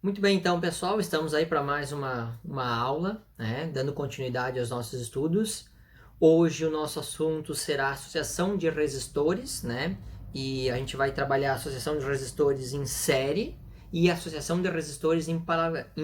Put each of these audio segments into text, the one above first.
Muito bem, então, pessoal, estamos aí para mais uma aula, né, dando continuidade aos nossos estudos. Hoje o nosso assunto será associação de resistores, né, e a gente vai trabalhar a associação de resistores em série e a associação de resistores em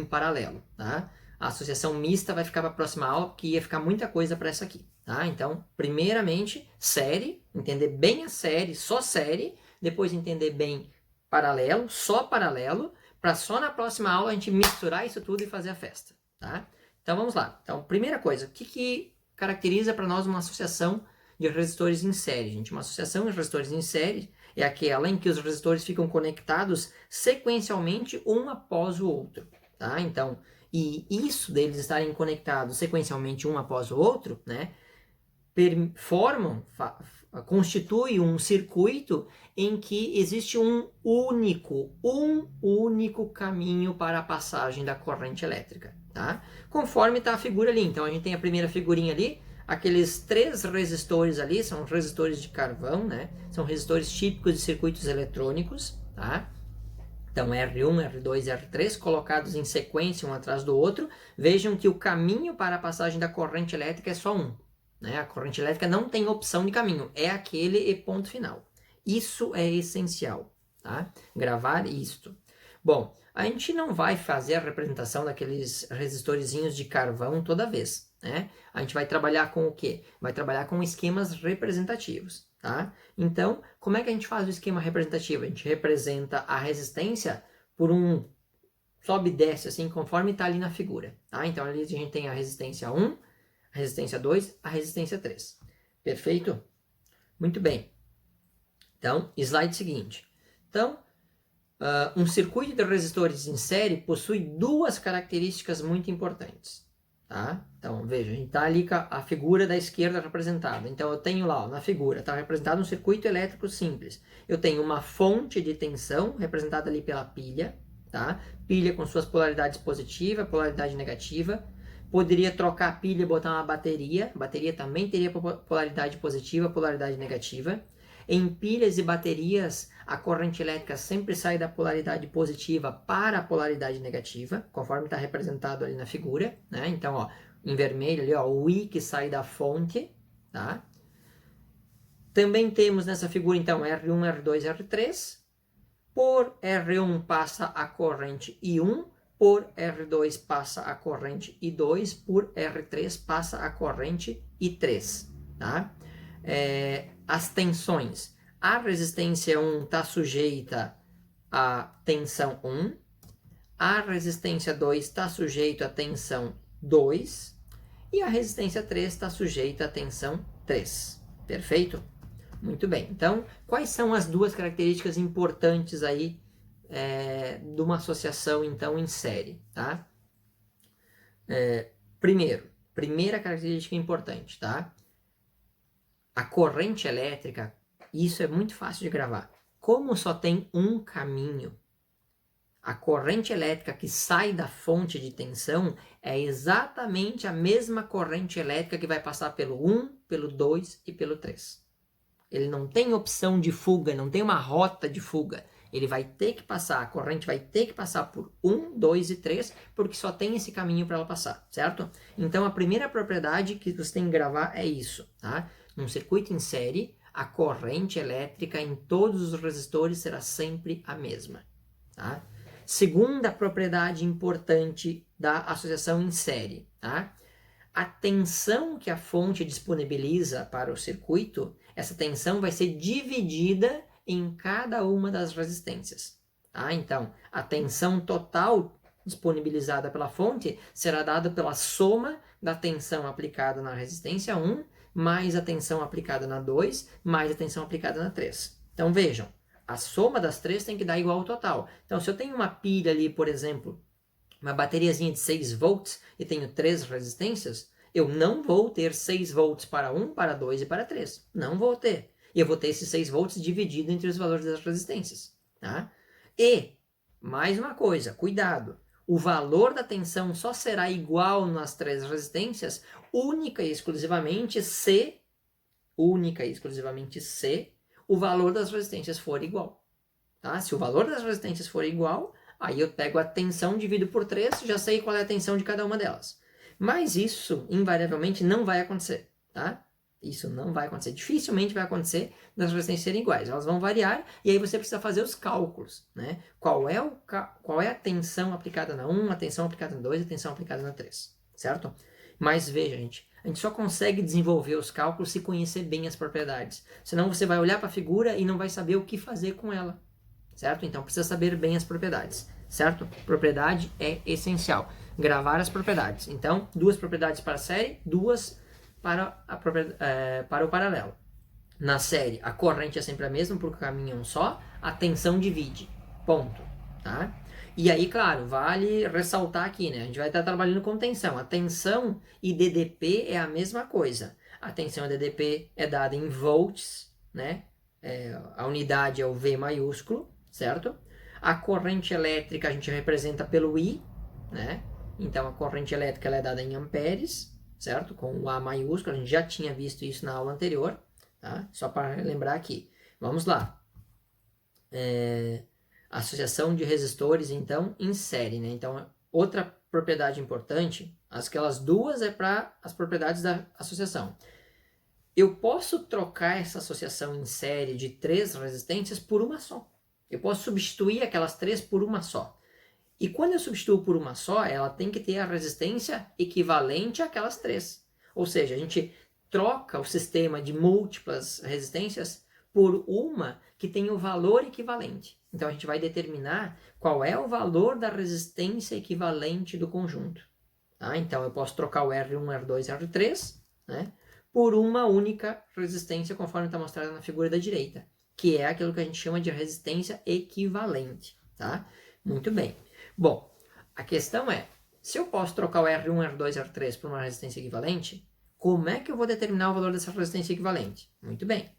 paralelo, tá? A associação mista vai ficar para a próxima aula, porque ia ficar muita coisa para essa aqui, tá? Então, primeiramente, série, entender bem a série, só série, depois entender bem paralelo, só paralelo, para só na próxima aula a gente misturar isso tudo e fazer a festa, tá? Então vamos lá. Então, primeira coisa, o que caracteriza para nós uma associação de resistores em série, gente? Uma associação de resistores em série é aquela em que os resistores ficam conectados sequencialmente um após o outro, tá? Então, e isso deles estarem conectados sequencialmente um após o outro, né? Constitui um circuito em que existe um único caminho para a passagem da corrente elétrica, tá? Conforme está a figura ali. Então a gente tem a primeira figurinha ali, aqueles 3 resistores ali, são resistores de carvão, né? São resistores típicos de circuitos eletrônicos, tá? Então, R1, R2 e R3 colocados em sequência um atrás do outro. Vejam que o caminho para a passagem da corrente elétrica é só um. Né? A corrente elétrica não tem opção de caminho, é aquele e ponto final. Isso é essencial, tá? Gravar isto. Bom, a gente não vai fazer a representação daqueles resistorzinhos de carvão toda vez, né? A gente vai trabalhar com o quê? Vai trabalhar com esquemas representativos, tá? Então, como é que a gente faz o esquema representativo? A gente representa a resistência por um sobe e desce, assim, conforme está ali na figura, tá? Então, ali a gente tem a resistência 1, a resistência 2, a resistência 3. Perfeito? Muito bem. Então, slide seguinte. Então, um circuito de resistores em série possui 2 características muito importantes. Tá? Então, veja, a gente está ali com a figura da esquerda representada. Então, eu tenho lá, ó, na figura, está representado um circuito elétrico simples. Eu tenho uma fonte de tensão, representada ali pela pilha, tá? Pilha com suas polaridades positiva, polaridade negativa. Poderia trocar a pilha e botar uma bateria. A bateria também teria polaridade positiva, polaridade negativa. Em pilhas e baterias, a corrente elétrica sempre sai da polaridade positiva para a polaridade negativa, conforme está representado ali na figura, né? Então, ó, em vermelho ali, ó, o I que sai da fonte, tá? Também temos nessa figura, então, R1, R2, R3. Por R1 passa a corrente I1, por R2 passa a corrente I2, por R3 passa a corrente I3, tá? As tensões. A resistência 1 está sujeita à tensão 1, a resistência 2 está sujeita à tensão 2 e a resistência 3 está sujeita à tensão 3. Perfeito? Muito bem. Então, quais são as 2 características importantes aí de uma associação, então, em série, tá? Primeira característica importante, tá? A corrente elétrica, isso é muito fácil de gravar. Como só tem um caminho, a corrente elétrica que sai da fonte de tensão é exatamente a mesma corrente elétrica que vai passar pelo 1, pelo 2 e pelo 3. Ele não tem opção de fuga, não tem uma rota de fuga. Ele vai ter que passar, a corrente vai ter que passar por 1, 2 e 3, porque só tem esse caminho para ela passar, certo? Então, a primeira propriedade que você tem que gravar é isso, tá? Num circuito em série, a corrente elétrica em todos os resistores será sempre a mesma, tá? Segunda propriedade importante da associação em série, tá? A tensão que a fonte disponibiliza para o circuito, essa tensão vai ser dividida em cada uma das resistências. Tá? Então, a tensão total disponibilizada pela fonte será dada pela soma da tensão aplicada na resistência 1, mais a tensão aplicada na 2, mais a tensão aplicada na 3. Então, vejam, a soma das 3 tem que dar igual ao total. Então, se eu tenho uma pilha ali, por exemplo, uma bateriazinha de 6 volts e tenho 3 resistências, eu não vou ter 6 volts para 1, para 2 e para 3. Não vou ter. E eu vou ter esses 6 volts dividido entre os valores das resistências. Tá? E, mais uma coisa, cuidado. O valor da tensão só será igual nas 3 resistências única e exclusivamente se o valor das resistências for igual. Tá? Se o valor das resistências for igual, Aí eu pego a tensão, divido por 3, já sei qual é a tensão de cada uma delas. Mas isso, invariavelmente, não vai acontecer, tá? Isso não vai acontecer. Dificilmente vai acontecer das resistências serem iguais. Elas vão variar e aí você precisa fazer os cálculos, né? Qual é a tensão aplicada na 1, a tensão aplicada na 2, a tensão aplicada na 3, certo? Mas veja, gente, a gente só consegue desenvolver os cálculos se conhecer bem as propriedades. Senão você vai olhar para a figura e não vai saber o que fazer com ela, certo? Então precisa saber bem as propriedades, certo? Propriedade é essencial. Gravar as propriedades. Então, 2 propriedades para a série, 2 para o paralelo. Na série, a corrente é sempre a mesma, porque o caminho é um só, a tensão divide. Ponto. Tá? E aí, claro, vale ressaltar aqui, né? A gente vai estar trabalhando com tensão. A tensão e DDP é a mesma coisa. A tensão e DDP é dada em volts, né? A unidade é o V maiúsculo, certo? A corrente elétrica a gente representa pelo I, né? Então, a corrente elétrica ela é dada em amperes, certo? Com o A maiúsculo, a gente já tinha visto isso na aula anterior, tá? Só para lembrar aqui. Vamos lá. Associação de resistores, então, em série, né? Então, outra propriedade importante, aquelas duas é para as propriedades da associação. Eu posso trocar essa associação em série de 3 resistências por uma só. Eu posso substituir aquelas 3 por uma só. E quando eu substituo por uma só, ela tem que ter a resistência equivalente àquelas 3. Ou seja, a gente troca o sistema de múltiplas resistências por uma que tem o valor equivalente. Então a gente vai determinar qual é o valor da resistência equivalente do conjunto. Tá? Então eu posso trocar o R1, R2, R3, né, por uma única resistência, conforme está mostrado na figura da direita, que é aquilo que a gente chama de resistência equivalente. Tá? Muito bem. Bom, a questão é, se eu posso trocar o R1, R2, R3 por uma resistência equivalente, como é que eu vou determinar o valor dessa resistência equivalente? Muito bem.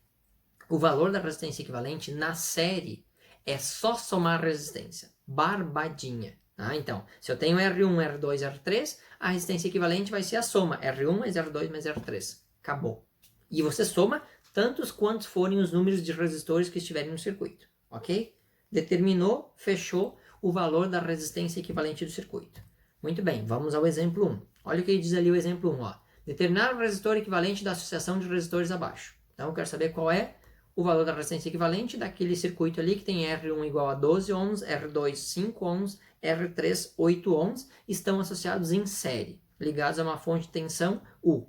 O valor da resistência equivalente na série é só somar resistência. Barbadinha. Tá? Então, se eu tenho R1, R2, R3, a resistência equivalente vai ser a soma. R1 mais R2 mais R3. Acabou. E você soma tantos quantos forem os números de resistores que estiverem no circuito. Ok? Determinou, fechou o valor da resistência equivalente do circuito. Muito bem, vamos ao exemplo 1. Olha o que diz ali o exemplo 1. Ó. Determinar o resistor equivalente da associação de resistores abaixo. Então, eu quero saber qual é o valor da resistência equivalente daquele circuito ali que tem R1 igual a 12 ohms, R2 5 ohms, R3 8 ohms, estão associados em série, ligados a uma fonte de tensão U.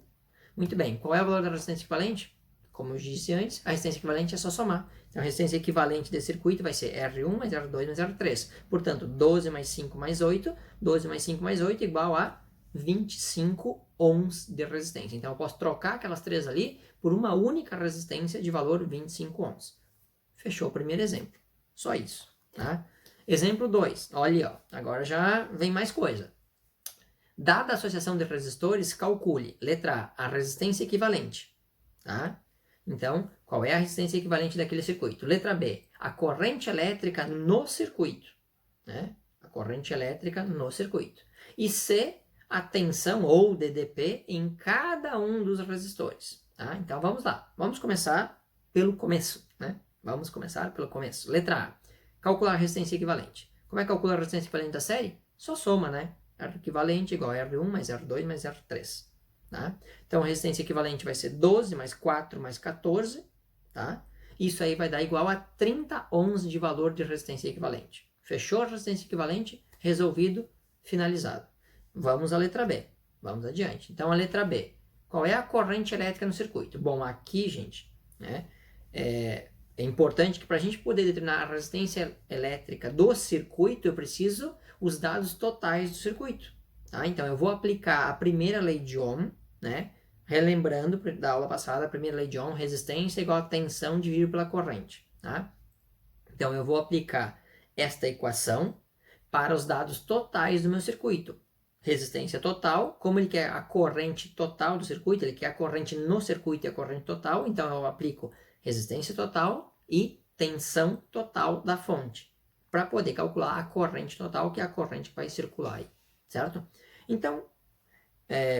Muito bem, qual é o valor da resistência equivalente? Como eu disse antes, a resistência equivalente é só somar. Então, a resistência equivalente desse circuito vai ser R1 mais R2 mais R3. Portanto, 12 mais 5 mais 8, 12 mais 5 mais 8 igual a 25 ohms de resistência. Então, eu posso trocar aquelas 3 ali por uma única resistência de valor 25 ohms. Fechou o primeiro exemplo. Só isso. Tá? Exemplo 2. Olha, ó, agora já vem mais coisa. Dada a associação de resistores, calcule, letra A, a resistência equivalente. Tá? Então, qual é a resistência equivalente daquele circuito? Letra B, a corrente elétrica no circuito. Né? A corrente elétrica no circuito. E C, a tensão ou DDP em cada um dos resistores. Tá? Então, vamos lá. Vamos começar pelo começo. Né? Vamos começar pelo começo. Letra A, calcular a resistência equivalente. Como é que calcula a resistência equivalente da série? Só soma, né? R equivalente igual a R1 mais R2 mais R3. Tá? Então, a resistência equivalente vai ser 12 mais 4 mais 14. Tá? Isso aí vai dar igual a 30 ohms de valor de resistência equivalente. Fechou a resistência equivalente? Resolvido, finalizado. Vamos à letra B. Vamos adiante. Então, a letra B. Qual é a corrente elétrica no circuito? Bom, aqui, gente, né, é importante que para a gente poder determinar a resistência elétrica do circuito, eu preciso os dados totais do circuito. Tá? Então, eu vou aplicar a primeira lei de Ohm, né? Relembrando da aula passada, a primeira lei de Ohm, resistência igual a tensão dividido pela corrente. Tá? Então, eu vou aplicar esta equação para os dados totais do meu circuito. Resistência total, como ele quer a corrente total do circuito, ele quer a corrente no circuito e a corrente total, então eu aplico resistência total e tensão total da fonte, para poder calcular a corrente total, que é a corrente que vai circular aí, certo? Então,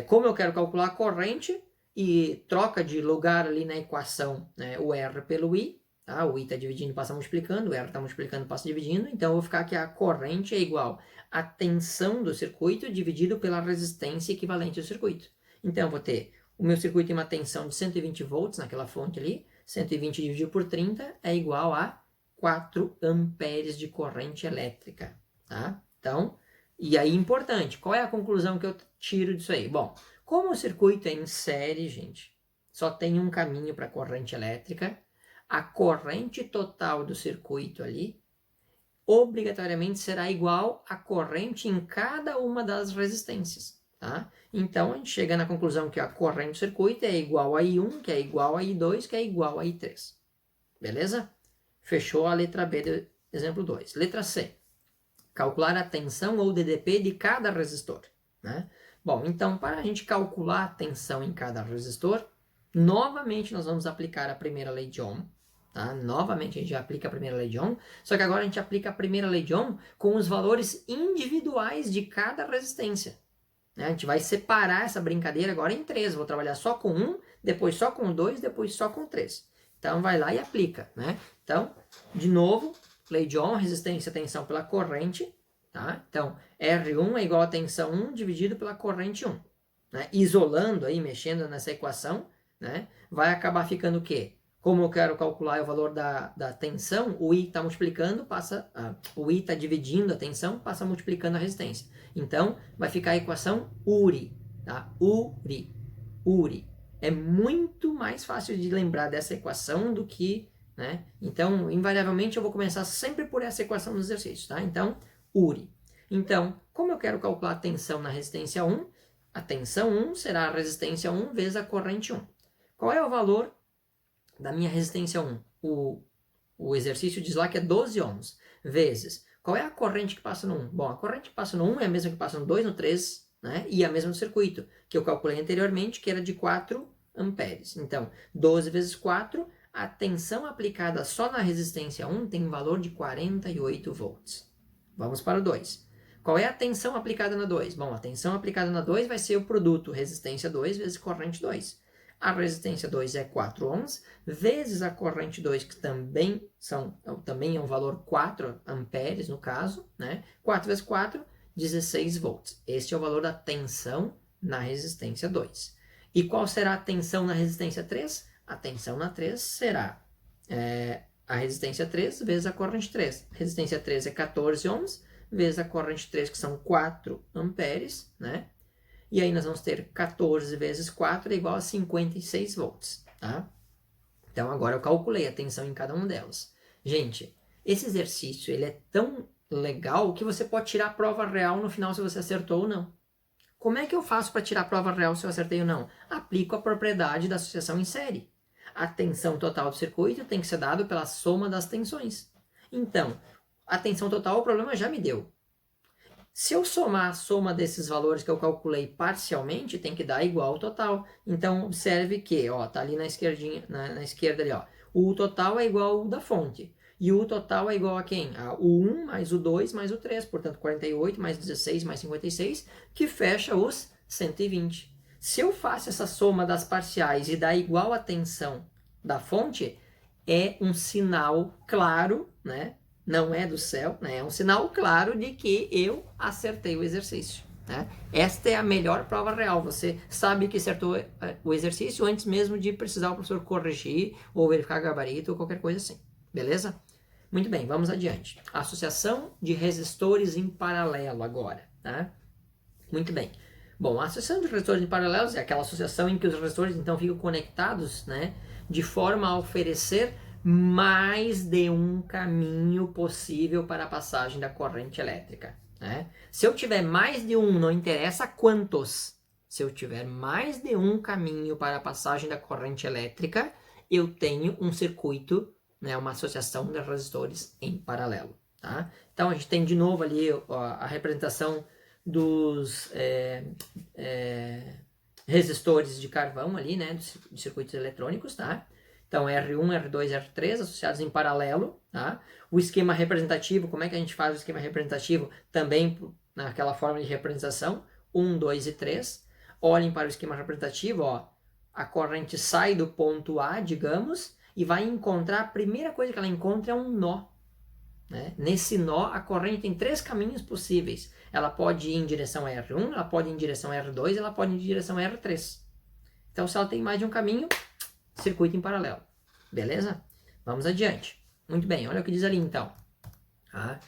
como eu quero calcular a corrente e troca de lugar ali na equação, né, o R pelo I, Tá? O I está dividindo, passa multiplicando, o R está multiplicando, passa dividindo. Então, eu vou ficar que a corrente é igual à tensão do circuito dividido pela resistência equivalente ao circuito. Então, eu vou ter, o meu circuito tem uma tensão de 120 volts naquela fonte ali, 120 dividido por 30 é igual a 4 amperes de corrente elétrica. Tá? Então, e aí, importante, qual é a conclusão que eu tiro disso aí? Bom, como o circuito é em série, gente, só tem um caminho para a corrente elétrica, a corrente total do circuito ali obrigatoriamente será igual à corrente em cada uma das resistências. Tá? Então, a gente chega na conclusão que a corrente do circuito é igual a I1, que é igual a I2, que é igual a I3. Beleza? Fechou a letra B do exemplo 2. Letra C. Calcular a tensão ou DDP de cada resistor. Né? Bom, então, para a gente calcular a tensão em cada resistor, novamente nós vamos aplicar a primeira lei de Ohm. Tá? Novamente a gente já aplica a primeira lei de Ohm, só que agora a gente aplica a primeira lei de Ohm com os valores individuais de cada resistência. Né? A gente vai separar essa brincadeira agora em 3. Vou trabalhar só com 1, depois só com 2, depois só com 3. Então vai lá e aplica. Né? Então, de novo, lei de Ohm, resistência, tensão pela corrente. Tá? Então, R1 é igual a tensão 1 dividido pela corrente 1. Né? Isolando aí, mexendo nessa equação, né? Vai acabar ficando o quê? Como eu quero calcular o valor da tensão, o I está multiplicando, o I está dividindo a tensão, passa multiplicando a resistência. Então, vai ficar a equação URI. Tá? URI. É muito mais fácil de lembrar dessa equação do que... Né? Então, invariavelmente, eu vou começar sempre por essa equação no exercício. Tá? Então, URI. Então, como eu quero calcular a tensão na resistência 1, a tensão 1 será a resistência 1 vezes a corrente 1. Qual é o valor da minha resistência 1? O exercício diz lá que é 12 ohms, vezes. Qual é a corrente que passa no 1? Bom, a corrente que passa no 1 é a mesma que passa no 2, no 3, né? E a mesma no circuito, que eu calculei anteriormente, que era de 4 amperes. Então, 12 vezes 4, a tensão aplicada só na resistência 1 tem um valor de 48 volts. Vamos para o 2. Qual é a tensão aplicada na 2? Bom, a tensão aplicada na 2 vai ser o produto resistência 2 vezes corrente 2. A resistência 2 é 4 ohms, vezes a corrente 2, que também é um valor 4 amperes no caso, né? 4 vezes 4, 16 volts. Este é o valor da tensão na resistência 2. E qual será a tensão na resistência 3? A tensão na 3 será a resistência 3 vezes a corrente 3. A resistência 3 é 14 ohms, vezes a corrente 3, que são 4 amperes, né? E aí nós vamos ter 14 vezes 4 é igual a 56 volts, tá? Então agora eu calculei a tensão em cada uma delas. Gente, esse exercício ele é tão legal que você pode tirar a prova real no final se você acertou ou não. Como é que eu faço para tirar a prova real se eu acertei ou não? Aplico a propriedade da associação em série. A tensão total do circuito tem que ser dada pela soma das tensões. Então, a tensão total, o problema já me deu. Se eu somar a soma desses valores que eu calculei parcialmente, tem que dar igual ao total. Então, observe que, ó, tá ali na esquerdinha, na esquerda ali, ó. O total é igual ao da fonte. E o total é igual a quem? O 1 mais o 2 mais o 3. Portanto, 48 mais 16 mais 56, que fecha os 120. Se eu faço essa soma das parciais e dá igual a tensão da fonte, é um sinal claro, né? Não é do céu, né? É um sinal claro de que eu acertei o exercício. Né? Esta é a melhor prova real. Você sabe que acertou o exercício antes mesmo de precisar o professor corrigir ou verificar gabarito ou qualquer coisa assim. Beleza? Muito bem, vamos adiante. Associação de resistores em paralelo agora. Tá? Muito bem. Bom, a associação de resistores em paralelo é aquela associação em que os resistores então ficam conectados, né, de forma a oferecer mais de um caminho possível para a passagem da corrente elétrica. Né? Se eu tiver mais de um, não interessa quantos, se eu tiver mais de um caminho para a passagem da corrente elétrica, eu tenho um circuito, né, uma associação de resistores em paralelo. Tá? Então a gente tem de novo ali a representação dos resistores de carvão ali, né, de circuitos eletrônicos, tá? Então, R1, R2 e R3 associados em paralelo, tá? O esquema representativo, como é que a gente faz o esquema representativo? Também naquela forma de representação, 1, 2 e 3. Olhem para o esquema representativo, ó. A corrente sai do ponto A, digamos, e vai encontrar, a primeira coisa que ela encontra é um nó. Né? Nesse nó, a corrente tem 3 caminhos possíveis. Ela pode ir em direção a R1, ela pode ir em direção a R2, ela pode ir em direção a R3. Então, se ela tem mais de um caminho, circuito em paralelo. Beleza? Vamos adiante. Muito bem, olha o que diz ali então. Tá?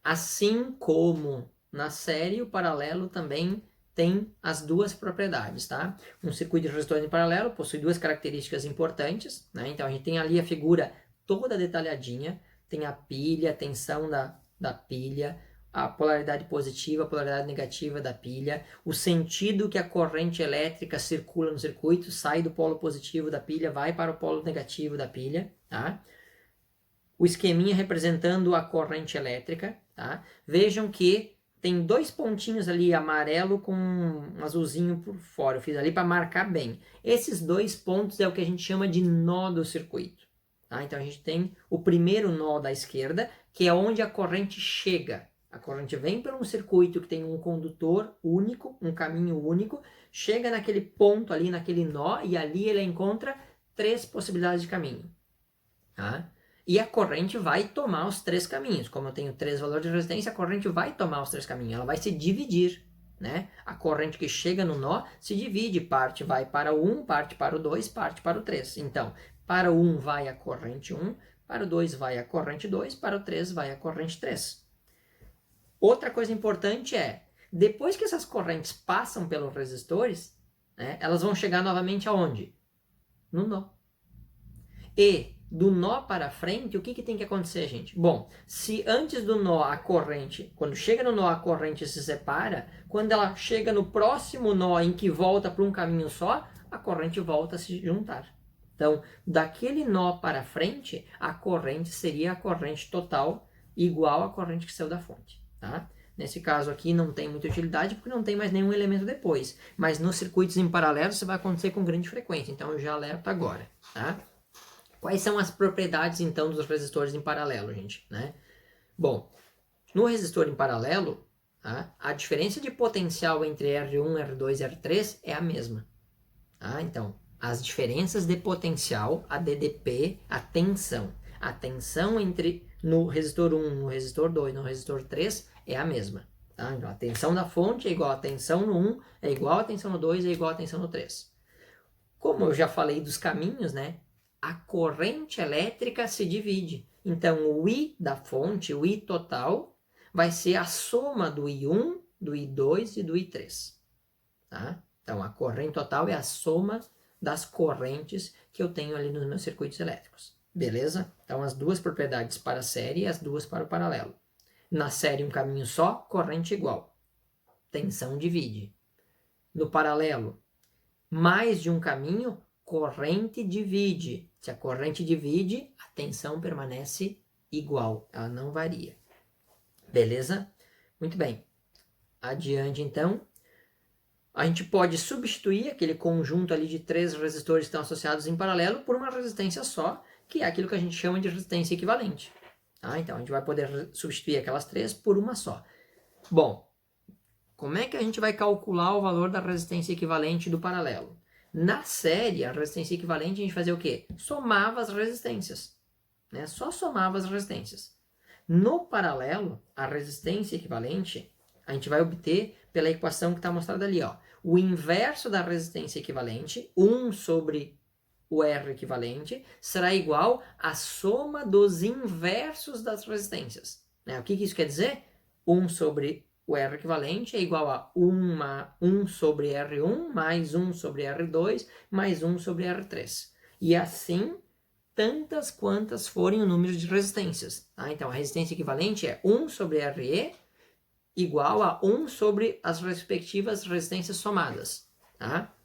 Assim como na série, o paralelo também tem as duas propriedades, tá? Um circuito de resistores em paralelo possui 2 características importantes, né? Então a gente tem ali a figura toda detalhadinha, tem a pilha, a tensão da pilha, a polaridade positiva, a polaridade negativa da pilha, o sentido que a corrente elétrica circula no circuito, sai do polo positivo da pilha, vai para o polo negativo da pilha, tá? O esqueminha representando a corrente elétrica, tá? Vejam que tem 2 pontinhos ali, amarelo com um azulzinho por fora. Eu fiz ali para marcar bem. Esses 2 pontos é o que a gente chama de nó do circuito. Tá? Então a gente tem o primeiro nó da esquerda, que é onde a corrente chega. A corrente vem por um circuito que tem um condutor único, um caminho único, chega naquele ponto ali, naquele nó, e ali ela encontra 3 possibilidades de caminho. Tá? E a corrente vai tomar os 3 caminhos. Como eu tenho 3 valores de resistência, a corrente vai tomar os 3 caminhos. Ela vai se dividir, né? A corrente que chega no nó se divide. Parte vai para o 1, parte para o 2, parte para o 3. Então, para o 1 vai a corrente 1, para o 2 vai a corrente 2, para o 3 vai a corrente 3. Outra coisa importante é, depois que essas correntes passam pelos resistores, né, elas vão chegar novamente aonde? No nó. E do nó para frente, o que tem que acontecer, gente? Bom, se antes do nó a corrente, quando chega no nó a corrente se separa, quando ela chega no próximo nó em que volta para um caminho só, a corrente volta a se juntar. Então, daquele nó para frente, a corrente seria a corrente total igual à corrente que saiu da fonte. Tá? Nesse caso aqui não tem muita utilidade porque não tem mais nenhum elemento depois. Mas nos circuitos em paralelo isso vai acontecer com grande frequência. Então eu já alerto agora. Tá? Quais são as propriedades, então, dos resistores em paralelo, gente? Né? Bom, no resistor em paralelo, tá? A diferença de potencial entre R1, R2 e R3 é a mesma. Tá? Então, as diferenças de potencial, a DDP, a tensão. A tensão entre no resistor 1, no resistor 2, no resistor 3 é a mesma. Tá? Então, a tensão da fonte é igual a tensão no 1, é igual a tensão no 2, é igual a tensão no 3. Como eu já falei dos caminhos, né? A corrente elétrica se divide. Então, o I da fonte, o I total, vai ser a soma do I1, do I2 e do I3. Tá? Então, a corrente total é a soma das correntes que eu tenho ali nos meus circuitos elétricos. Beleza? Então, as 2 propriedades para a série e as 2 para o paralelo. Na série, um caminho só, corrente igual. Tensão divide. No paralelo, mais de um caminho, corrente divide. Se a corrente divide, a tensão permanece igual, ela não varia. Beleza? Muito bem. Adiante, então. A gente pode substituir aquele conjunto ali de 3 resistores que estão associados em paralelo por uma resistência só, que é aquilo que a gente chama de resistência equivalente. Tá? Então, a gente vai poder substituir aquelas 3 por uma só. Bom, como é que a gente vai calcular o valor da resistência equivalente do paralelo? Na série, a resistência equivalente, a gente fazia o quê? Somava as resistências. Né? Só somava as resistências. No paralelo, a resistência equivalente, a gente vai obter pela equação que está mostrada ali. Ó. O inverso da resistência equivalente, 1 sobre o R equivalente, será igual à soma dos inversos das resistências. Né? O que isso quer dizer? 1 sobre o R equivalente é igual a 1 sobre R1 mais 1 sobre R2 mais 1 sobre R3. E assim, tantas quantas forem o número de resistências. Tá? Então, a resistência equivalente é 1 sobre RE igual a 1 sobre as respectivas resistências somadas. Tá?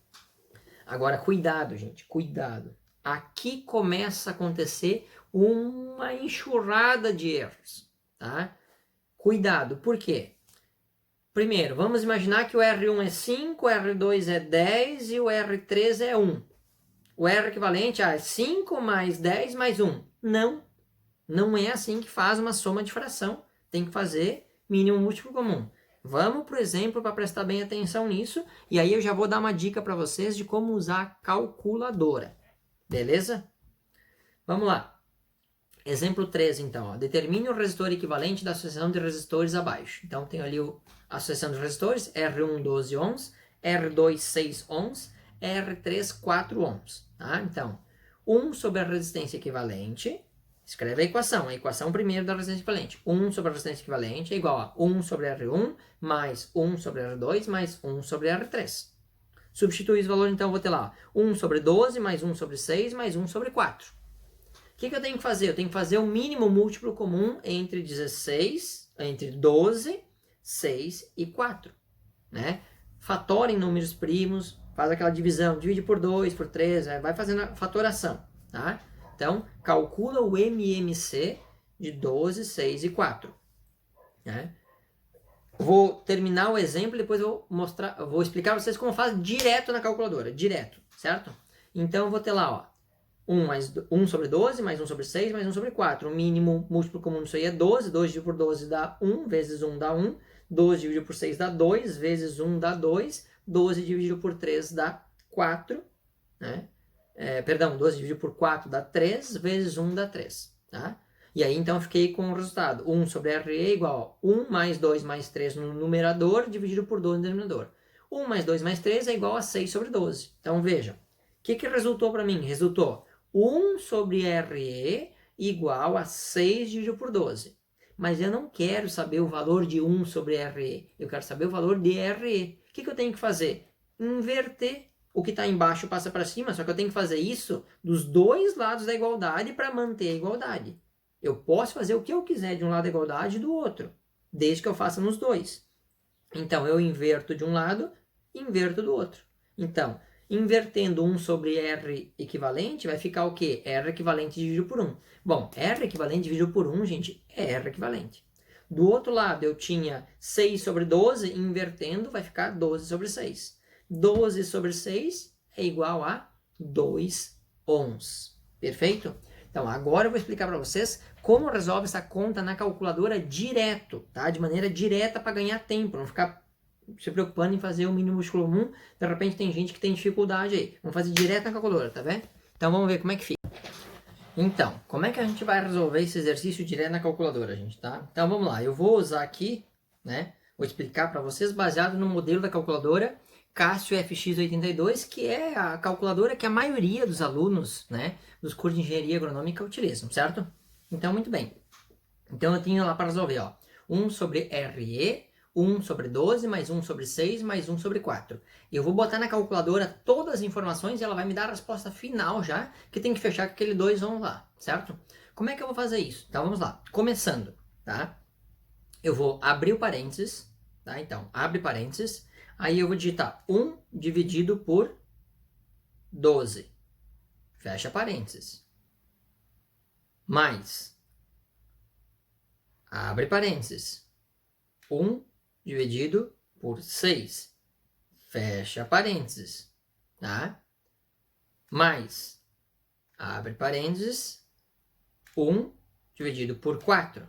Agora, cuidado, gente, cuidado. Aqui começa a acontecer uma enxurrada de erros. Tá? Cuidado, por quê? Primeiro, vamos imaginar que o R1 é 5, o R2 é 10 e o R3 é 1. O R equivalente é 5 mais 10 mais 1. Não, não é assim que faz uma soma de fração. Tem que fazer mínimo múltiplo comum. Vamos para o exemplo para prestar bem atenção nisso. E aí eu já vou dar uma dica para vocês de como usar a calculadora. Beleza? Vamos lá. Exemplo 3, então. Ó. Determine o resistor equivalente da associação de resistores abaixo. Então, tem ali a associação de resistores, R1, 12 ohms, R2, 6 ohms, R3, 4 ohms. Tá? Então, 1 sobre a resistência equivalente, escreve a equação primeiro da resistência equivalente. 1 sobre a resistência equivalente é igual a 1 sobre R1 mais 1 sobre R2 mais 1 sobre R3. Substituir esse valor, então, eu vou ter lá 1 sobre 12 mais 1 sobre 6 mais 1 sobre 4. O que eu tenho que fazer? Eu tenho que fazer o mínimo múltiplo comum entre 12, 6 e 4. Né? Fatora em números primos, faz aquela divisão, divide por 2, por 3, vai fazendo a fatoração. Tá? Então, calcula o MMC de 12, 6 e 4. Né? Vou terminar o exemplo e depois eu vou explicar para vocês como faz direto na calculadora. Direto, certo? Então, eu vou ter lá, ó. 1 sobre 12, mais 1 sobre 6, mais 1 sobre 4. O mínimo múltiplo comum disso aí é 12. 2 dividido por 12 dá 1, vezes 1 dá 1. 12 dividido por 6 dá 2, vezes 1 dá 2. 12 dividido por 3 dá 4. Né? 12 dividido por 4 dá 3, vezes 1 dá 3. Tá? E aí, então, eu fiquei com o resultado. 1 sobre RE igual a 1 mais 2 mais 3 no numerador, dividido por 12 no denominador. 1 mais 2 mais 3 é igual a 6 sobre 12. Então, veja. O que resultou para mim? Resultou 1 sobre RE igual a 6 dividido por 12. Mas eu não quero saber o valor de 1 sobre RE. Eu quero saber o valor de RE. O que eu tenho que fazer? Inverter. O que está embaixo passa para cima, só que eu tenho que fazer isso dos dois lados da igualdade para manter a igualdade. Eu posso fazer o que eu quiser de um lado da igualdade e do outro, desde que eu faça nos dois. Então, eu inverto de um lado e inverto do outro. Então, invertendo 1 sobre R equivalente, vai ficar o quê? R equivalente dividido por 1. Bom, R equivalente dividido por 1, gente, é R equivalente. Do outro lado, eu tinha 6 sobre 12, invertendo, vai ficar 12 sobre 6. 12 sobre 6 é igual a 2 ohms. Perfeito? Então, agora eu vou explicar para vocês como resolve essa conta na calculadora direto, tá? De maneira direta para ganhar tempo, não ficar se preocupando em fazer o mínimo múltiplo comum. De repente tem gente que tem dificuldade aí. Vamos fazer direto na calculadora, tá vendo? Então vamos ver como é que fica. Então, como é que a gente vai resolver esse exercício direto na calculadora, gente, tá? Então vamos lá, eu vou usar aqui, né? Vou explicar para vocês baseado no modelo da calculadora Casio FX82, que é a calculadora que a maioria dos alunos, né, dos cursos de engenharia agronômica utilizam, certo? Então, muito bem. Então eu tenho lá para resolver, ó, 1 sobre RE, 1 sobre 12, mais 1 sobre 6, mais 1 sobre 4. Eu vou botar na calculadora todas as informações e ela vai me dar a resposta final já, que tem que fechar com aquele 2 ohms lá, certo? Como é que eu vou fazer isso? Então vamos lá, começando, tá? Eu vou abrir o parênteses, tá? Então, abre parênteses, aí eu vou digitar 1 dividido por 12, fecha parênteses, mais, abre parênteses, 1 dividido por 6, fecha parênteses, tá? Mais, abre parênteses, 1 dividido por 4,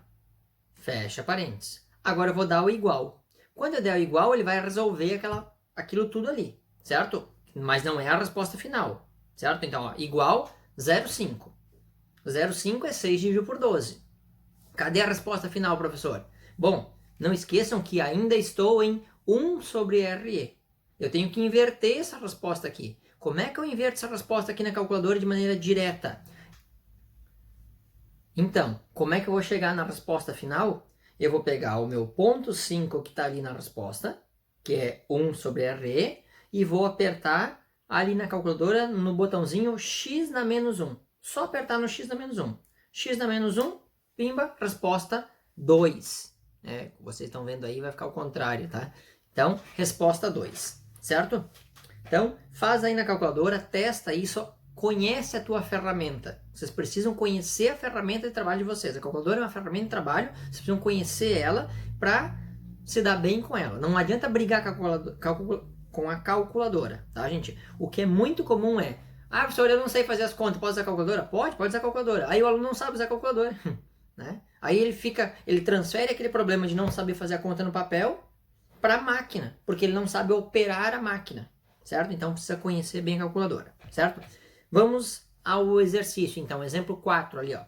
fecha parênteses. Agora eu vou dar o igual. Quando eu der o igual, ele vai resolver aquilo tudo ali, certo? Mas não é a resposta final, certo? Então, ó, igual 0,5. 0,5 é 6 dividido por 12. Cadê a resposta final, professor? Bom, não esqueçam que ainda estou em 1 sobre RE. Eu tenho que inverter essa resposta aqui. Como é que eu inverto essa resposta aqui na calculadora de maneira direta? Então, como é que eu vou chegar na resposta final? Eu vou pegar o meu ponto 5 que está ali na resposta, que é 1 sobre RE, e vou apertar ali na calculadora no botãozinho X na menos 1. Só apertar no X na menos 1. X na menos 1, pimba, resposta 2. Vocês estão vendo aí, vai ficar o contrário, tá? Então, resposta 2, certo? Então, faz aí na calculadora, testa isso, conhece a tua ferramenta. Vocês precisam conhecer a ferramenta de trabalho de vocês. A calculadora é uma ferramenta de trabalho, vocês precisam conhecer ela para se dar bem com ela. Não adianta brigar com a calculadora, tá, gente? O que é muito comum é, professor, eu não sei fazer as contas, pode usar a calculadora? Pode usar a calculadora. Aí o aluno não sabe usar a calculadora, né? Aí ele transfere aquele problema de não saber fazer a conta no papel para a máquina, porque ele não sabe operar a máquina, certo? Então precisa conhecer bem a calculadora, certo? Vamos ao exercício. Então, exemplo 4 ali, ó.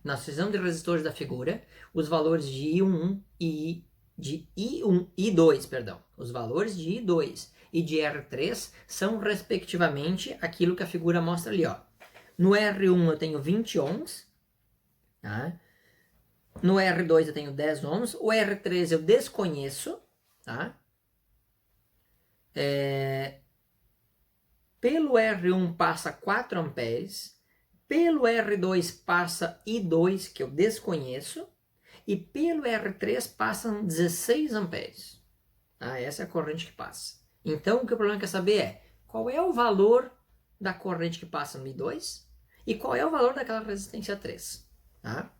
Na sucessão de resistores da figura, os valores de I1 e de I1 e I2, perdão. Os valores de I2 e de R3 são, respectivamente, aquilo que a figura mostra ali, ó. No R1 eu tenho 20 ohms, tá? No R2 eu tenho 10 ohms, o R3 eu desconheço, tá? Pelo R1 passa 4 amperes, pelo R2 passa I2, que eu desconheço, e pelo R3 passam 16 amperes. Ah, essa é a corrente que passa. Então, o que o problema quer saber é qual é o valor da corrente que passa no I2 e qual é o valor daquela resistência 3. Tá?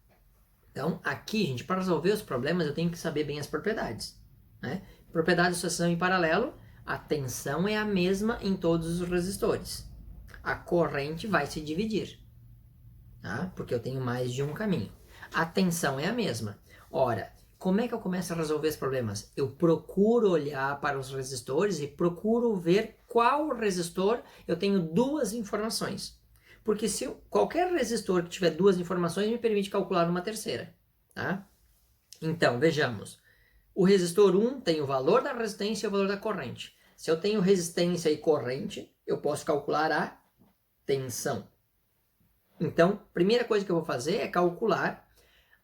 Então, aqui, gente, para resolver os problemas, eu tenho que saber bem as propriedades. Né? Propriedade de associação em paralelo, a tensão é a mesma em todos os resistores. A corrente vai se dividir, tá? Porque eu tenho mais de um caminho. A tensão é a mesma. Ora, como é que eu começo a resolver os problemas? Eu procuro olhar para os resistores e procuro ver qual resistor eu tenho duas informações. Porque se qualquer resistor que tiver duas informações me permite calcular uma terceira. Tá? Então, vejamos. O resistor 1 tem o valor da resistência e o valor da corrente. Se eu tenho resistência e corrente, eu posso calcular a tensão. Então, a primeira coisa que eu vou fazer é calcular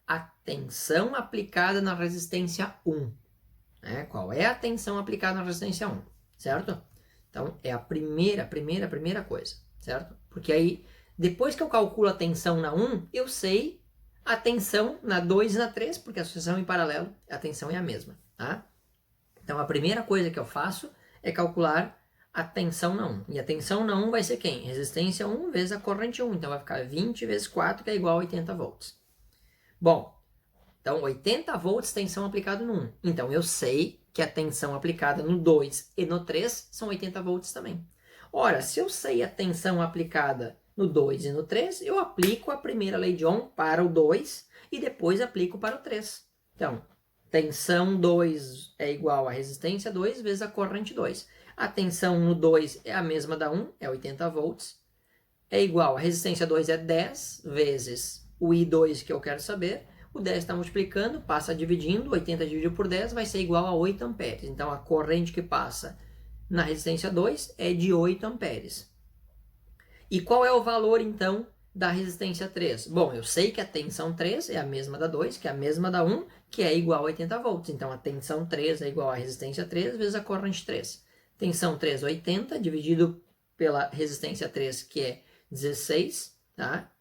a tensão aplicada na resistência 1. Né? Qual é a tensão aplicada na resistência 1, certo? Então, é a primeira coisa, certo? Porque aí, depois que eu calculo a tensão na 1, eu sei a tensão na 2 e na 3, porque a sucessão em paralelo, a tensão é a mesma, tá? Então, a primeira coisa que eu faço é calcular a tensão na 1. E a tensão na 1 vai ser quem? Resistência 1 vezes a corrente 1. Então, vai ficar 20 vezes 4, que é igual a 80 volts. Bom, então 80 volts tensão aplicada no 1. Então, eu sei que a tensão aplicada no 2 e no 3 são 80 volts também. Ora, se eu sei a tensão aplicada no 2 e no 3, eu aplico a primeira lei de Ohm para o 2 e depois aplico para o 3. Então, tensão 2 é igual a resistência 2 vezes a corrente 2. A tensão no 2 é a mesma da 1, é 80 volts. É igual a resistência 2 é 10 vezes o I2 que eu quero saber. O 10 está multiplicando, passa dividindo, 80 dividido por 10 vai ser igual a 8 amperes. Então, a corrente que passa na resistência 2 é de 8 amperes. E qual é o valor, então, da resistência 3? Bom, eu sei que a tensão 3 é a mesma da 2, que é a mesma da 1, que é igual a 80 volts. Então, a tensão 3 é igual a resistência 3 vezes a corrente 3. Tensão 3, 80, dividido pela resistência 3, que é 16, tá?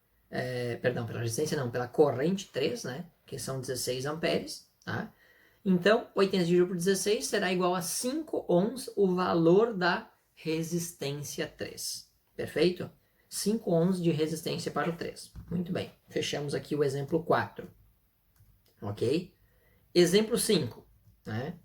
Perdão, pela resistência não, pela corrente 3, né? Que são 16 amperes, tá? Então, 80 dividido por 16 será igual a 5 ohms, o valor da resistência 3. Perfeito? 5 ohms de resistência para o 3. Muito bem. Fechamos aqui o exemplo 4. Ok? Exemplo 5. Né?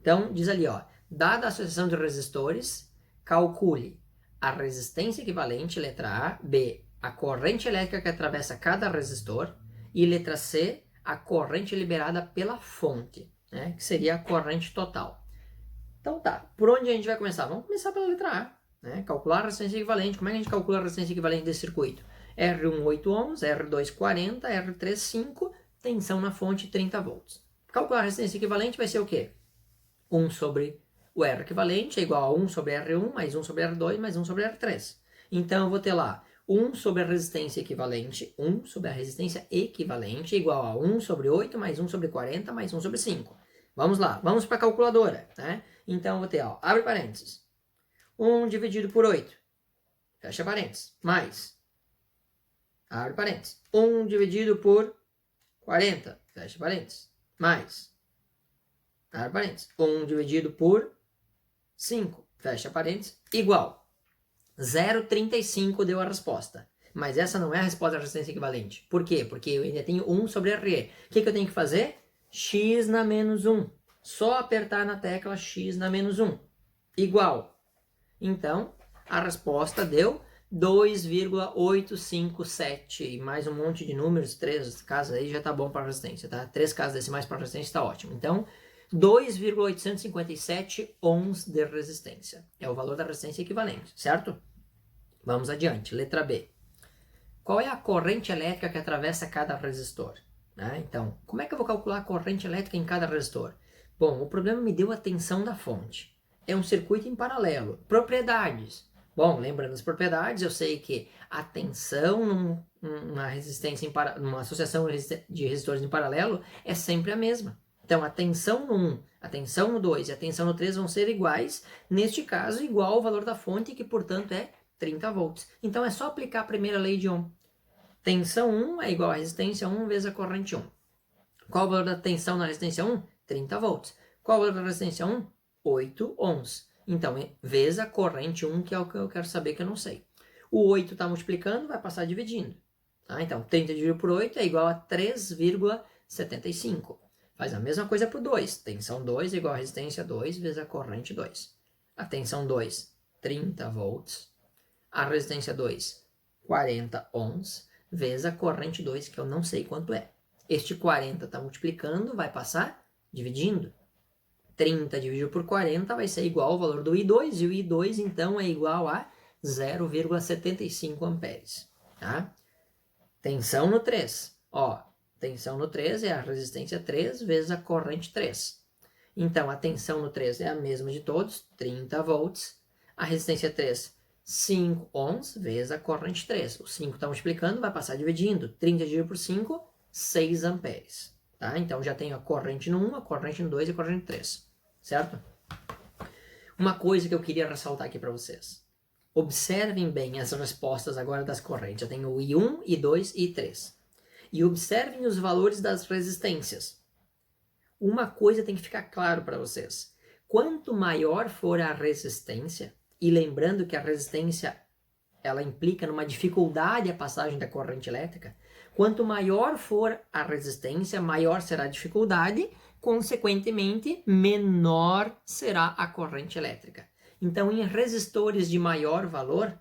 Então, diz ali, ó. Dada a associação de resistores, calcule a resistência equivalente, letra A. B, a corrente elétrica que atravessa cada resistor. E letra C, a corrente liberada pela fonte, né? Que seria a corrente total. Então tá, por onde a gente vai começar? Vamos começar pela letra A. Né? Calcular a resistência equivalente. Como é que a gente calcula a resistência equivalente desse circuito? R1 8 ohms, R2 40, R3 5, tensão na fonte 30 volts. Calcular a resistência equivalente vai ser o quê? 1 sobre o R equivalente é igual a 1 sobre R1 mais 1 sobre R2 mais 1 sobre R3. Então eu vou ter lá 1 sobre a resistência equivalente, 1 sobre a resistência equivalente é igual a 1 sobre 8 mais 1 sobre 40 mais 1 sobre 5. Vamos lá, vamos para a calculadora. Né? Então eu vou ter, ó, abre parênteses. 1 dividido por 8, fecha parênteses, mais, abre parênteses, 1 dividido por 40, fecha parênteses, mais, abre parênteses, 1 dividido por 5, fecha parênteses, igual, 0,35 deu a resposta. Mas essa não é a resposta da resistência equivalente. Por quê? Porque eu ainda tenho 1 sobre RE. O que eu tenho que fazer? X na menos 1. Só apertar na tecla X na menos 1. Igual. Então, a resposta deu 2,857. Mais um monte de números, 3 casas aí já tá bom para a resistência, tá? 3 casas decimais para a resistência está ótimo. Então, 2,857 ohms de resistência. É o valor da resistência equivalente, certo? Vamos adiante. Letra B. qual é a corrente elétrica que atravessa cada resistor? Né? Então, como é que eu vou calcular a corrente elétrica em cada resistor? Bom, o problema me deu a tensão da fonte. É um circuito em paralelo. Propriedades. Bom, lembrando as propriedades, eu sei que a tensão numa resistência numa associação de resistores em paralelo é sempre a mesma. Então, a tensão no 1, a tensão no 2 e a tensão no 3 vão ser iguais, neste caso, igual ao valor da fonte, que, portanto, é 30 volts. Então, é só aplicar a primeira lei de Ohm. Tensão 1 é igual a resistência 1 vezes a corrente 1. Qual o valor da tensão na resistência 1? 30 volts. Qual o valor da resistência 1? 8 ohms. Então, vezes a corrente 1, que é o que eu quero saber que eu não sei. O 8 está multiplicando, vai passar dividindo. Tá? Então, 30 dividido por 8 é igual a 3,75. Faz a mesma coisa para o 2. Tensão 2 é igual a resistência 2 vezes a corrente 2. A tensão 2, 30 volts. A resistência 2, 40 ohms, vezes a corrente 2, que eu não sei quanto é. Este 40 está multiplicando, vai passar dividindo. 30 dividido por 40 vai ser igual ao valor do I2, e o I2, então, é igual a 0,75 amperes. Tá? Tensão no 3. Ó, tensão no 3 é a resistência 3 vezes a corrente 3. Então, a tensão no 3 é a mesma de todos, 30 volts. A resistência 3, 5 ohms vezes a corrente 3. O 5 está multiplicando, vai passar dividindo. 30 dividido por 5, 6 amperes. Tá? Então, já tenho a corrente no 1, a corrente no 2 e a corrente no 3. Certo? Uma coisa que eu queria ressaltar aqui para vocês. Observem bem as respostas agora das correntes. Eu tenho o I1, I2 e I3. E observem os valores das resistências. Uma coisa tem que ficar claro para vocês. Quanto maior for a resistência, e lembrando que a resistência ela implica numa dificuldade a passagem da corrente elétrica, quanto maior for a resistência, maior será a dificuldade, consequentemente, menor será a corrente elétrica. Então, em resistores de maior valor,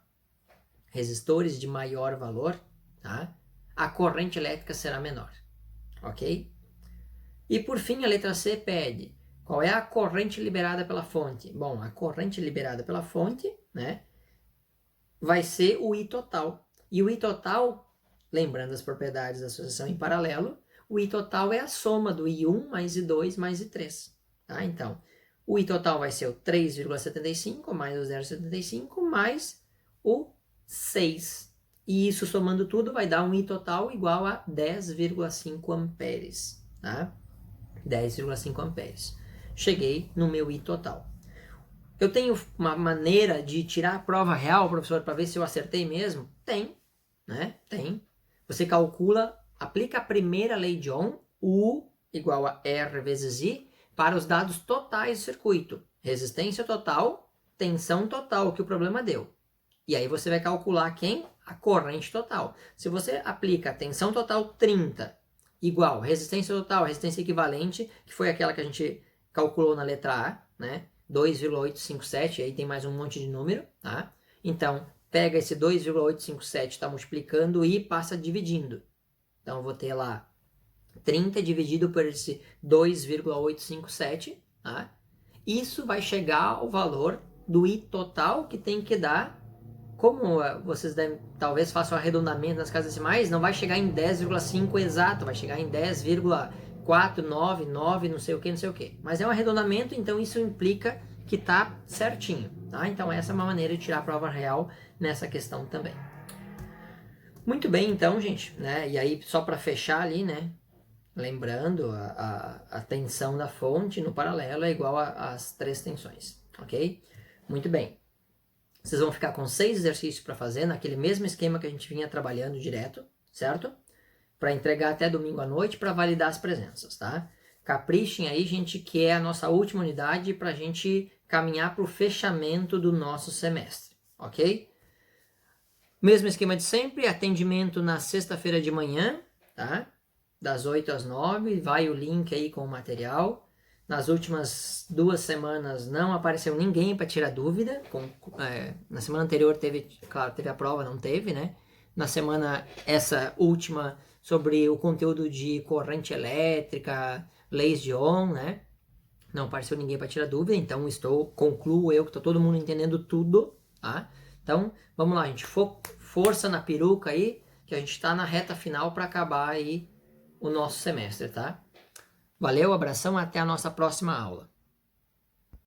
tá? A corrente elétrica será menor, ok? E por fim, a letra C pede qual é a corrente liberada pela fonte. Bom, a corrente liberada pela fonte, né, vai ser o I total. E o I total, lembrando as propriedades da associação em paralelo, o I total é a soma do I1 mais I2 mais I3. Tá? Então, o I total vai ser o 3,75 mais o 0,75 mais o 6. E isso somando tudo vai dar um I total igual a 10,5 amperes. Tá? 10,5 amperes. Cheguei no meu I total. Eu tenho uma maneira de tirar a prova real, professor, para ver se eu acertei mesmo? Tem, né? Tem. Você calcula, aplica a primeira lei de Ohm, U igual a R vezes I, para os dados totais do circuito. Resistência total, tensão total, que o problema deu. E aí você vai calcular quem? A corrente total. Se você aplica a tensão total 30, igual resistência total, resistência equivalente, que foi aquela que a gente calculou na letra A, né? 2,857, aí tem mais um monte de número, tá? Então, pega esse 2,857, está multiplicando e passa dividindo. Então, eu vou ter lá 30 dividido por esse 2,857, tá? Isso vai chegar ao valor do I total, que tem que dar, como vocês talvez façam arredondamento nas casas decimais, não vai chegar em 10,5 exato, vai chegar em 10,499, não sei o que. Mas é um arredondamento, então isso implica que tá certinho, tá? Então essa é uma maneira de tirar a prova real nessa questão também. Muito bem, então, gente, né? E aí, só para fechar ali, né? Lembrando, a tensão da fonte no paralelo é igual às 3 tensões, ok? Muito bem. Vocês vão ficar com 6 exercícios para fazer, naquele mesmo esquema que a gente vinha trabalhando direto, certo? Para entregar até domingo à noite para validar as presenças, tá? Caprichem aí, gente, que é a nossa última unidade para a gente caminhar para o fechamento do nosso semestre, ok? Mesmo esquema de sempre, atendimento na sexta-feira de manhã, tá? Das 8 às 9, vai o link aí com o material. Nas últimas 2 semanas não apareceu ninguém para tirar dúvida. Na semana anterior teve a prova, não teve, né? Na semana essa última sobre o conteúdo de corrente elétrica, leis de Ohm, né? Não apareceu ninguém para tirar dúvida, então concluo eu que estou todo mundo entendendo tudo, tá? Então, vamos lá, gente. Força na peruca aí, que a gente está na reta final para acabar aí o nosso semestre, tá? Valeu, abração, até a nossa próxima aula.